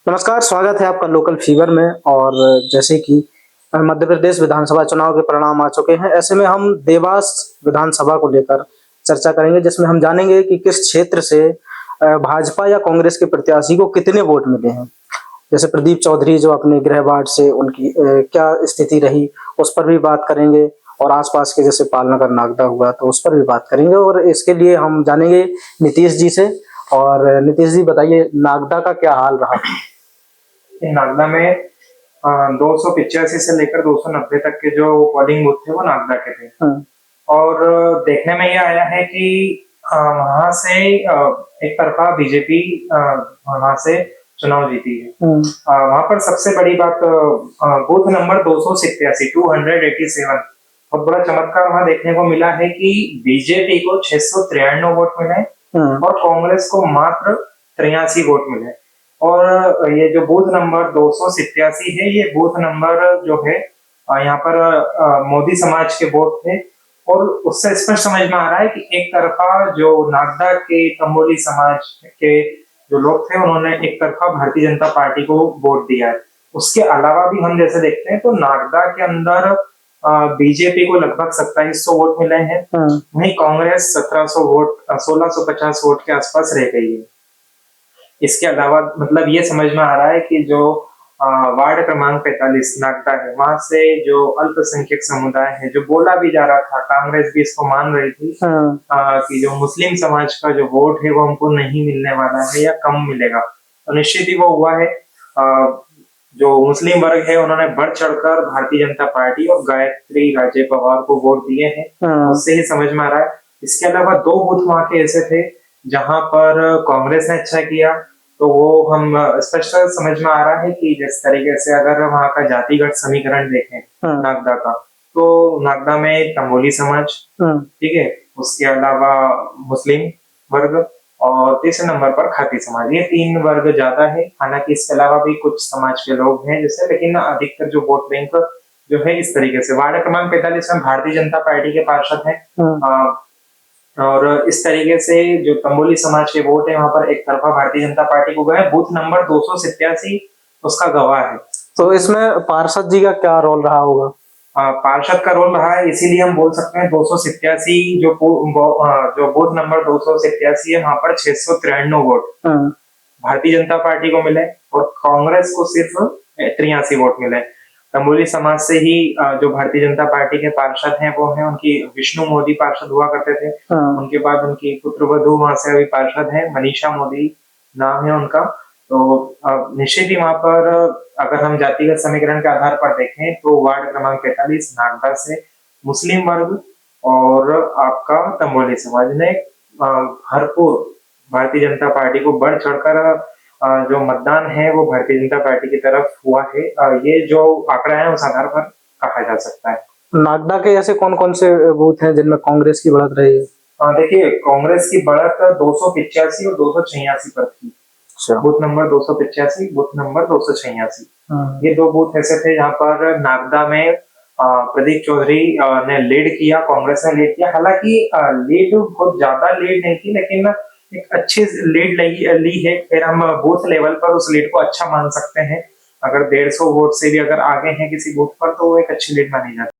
नमस्कार, स्वागत है आपका लोकल फीवर में। और जैसे कि मध्य प्रदेश विधानसभा चुनाव के परिणाम आ चुके हैं, ऐसे में हम देवास विधानसभा को लेकर चर्चा करेंगे, जिसमें हम जानेंगे कि किस क्षेत्र से भाजपा या कांग्रेस के प्रत्याशी को कितने वोट मिले हैं। जैसे प्रदीप चौधरी जो अपने गृह वार्ड से, उनकी क्या स्थिति रही, उस पर भी बात करेंगे। और आसपास के जैसे पालनगर नागदा हुआ तो उस पर भी बात करेंगे। और इसके लिए हम जानेंगे नीतीश जी से। और नीतीश जी बताइए, नागदा का क्या हाल रहा? नागदा में 285 से लेकर 290 तक के जो पोलिंग बूथ थे वो नागदा के थे। और देखने में ये आया है कि वहां से एक तरफा बीजेपी वहां से चुनाव जीती है। वहां पर सबसे बड़ी बात बूथ नंबर 287 बहुत बड़ा चमत्कार वहां देखने को मिला है कि बीजेपी को 693 वोट मिले और कांग्रेस को मात्र 83 वोट मिले। और ये जो बूथ नंबर 287 है, ये बूथ नंबर जो है यहाँ पर मोदी समाज के वोट थे। और उससे स्पष्ट समझ में आ रहा है कि एक तरफा जो नागदा के तंबोली समाज के जो लोग थे, उन्होंने एक तरफा भारतीय जनता पार्टी को वोट दिया है। उसके अलावा भी हम जैसे देखते हैं तो नागदा के अंदर बीजेपी को लगभग 2700 वोट मिले हैं। वहीं कांग्रेस 1700 वोट 1650 वोट के आसपास रह गई है। इसके अलावा मतलब ये समझ में आ रहा है कि जो वार्ड क्रमांक 45 नागदा है, वहां से जो अल्पसंख्यक समुदाय है, जो बोला भी जा रहा था, कांग्रेस भी इसको मान रही थी कि जो मुस्लिम समाज का जो वोट है वो हमको नहीं मिलने वाला है या कम मिलेगा, तो निश्चित ही वो हुआ है। जो मुस्लिम वर्ग है उन्होंने बढ़ चढ़कर भारतीय जनता पार्टी और गायत्री राजे पवार को वोट दिए हैं। उससे ही समझ में आ रहा है। इसके अलावा दो बूथ वहां के ऐसे थे जहां पर कांग्रेस ने अच्छा किया, तो वो हम स्पष्ट समझ में आ रहा है कि जिस तरीके से अगर वहां का जातिगत समीकरण देखें नागदा का, तो नागदा में तंबोली समाज, ठीक है, उसके अलावा मुस्लिम वर्ग और तीसरे नंबर पर खाती समाज, ये तीन वर्ग ज्यादा है। हालांकि इसके अलावा भी कुछ समाज के लोग हैं जैसे, लेकिन अधिकतर जो वोट बैंक जो है इस तरीके से। वार्ड क्रमांक 45 में भारतीय जनता पार्टी के पार्षद हैं। और इस तरीके से जो तंबोली समाज के वोट है वहां पर एक तरफा भारतीय जनता पार्टी को गए। बूथ नंबर 287 उसका गवाह है। तो इसमें पार्षद जी का क्या रोल रहा होगा? पार्षद का रोल रहा है, इसीलिए हम बोल सकते हैं 287 जो बूथ नंबर 287 है, वहां पर 693 वोट भारतीय जनता पार्टी को मिले और कांग्रेस को सिर्फ 83 वोट मिले। तंबोली समाज से ही जो भारतीय जनता पार्टी के पार्षद हैं वो हैं, उनकी विष्णु मोदी पार्षद हुआ करते थे। उनके बाद उनकी पुत्रवधू वहां से अभी पार्षद है, मनीषा मोदी नाम है उनका। तो निश्चित ही वहां पर अगर हम जातिगत समीकरण के आधार पर देखें तो वार्ड क्रमांक 45 नागदा से मुस्लिम वर्ग और आपका तंबोली समाज ने भरपूर भारतीय जनता पार्टी को बढ़ चढ़कर जो मतदान है वो भारतीय जनता पार्टी की तरफ हुआ है। ये जो आंकड़ा है उस आधार पर कहा जा सकता है। नागदा के ऐसे कौन कौन से बूथ हैं जिनमें कांग्रेस की बढ़त रही है? देखिए, कांग्रेस की बढ़त 285 और 286 पर थी। बूथ नंबर 285, बूथ नंबर 286, ये दो बूथ ऐसे थे जहां पर नागदा में प्रदीप चौधरी ने लीड किया, कांग्रेस ने लीड किया। हालांकि लीड बहुत ज्यादा लीड नहीं थी, लेकिन एक अच्छी लीड ली है। फिर हम बूथ लेवल पर उस लीड को अच्छा मान सकते हैं। अगर 150 वोट से भी अगर आगे हैं किसी बूथ पर तो वो एक अच्छी लीड मानी जाती है।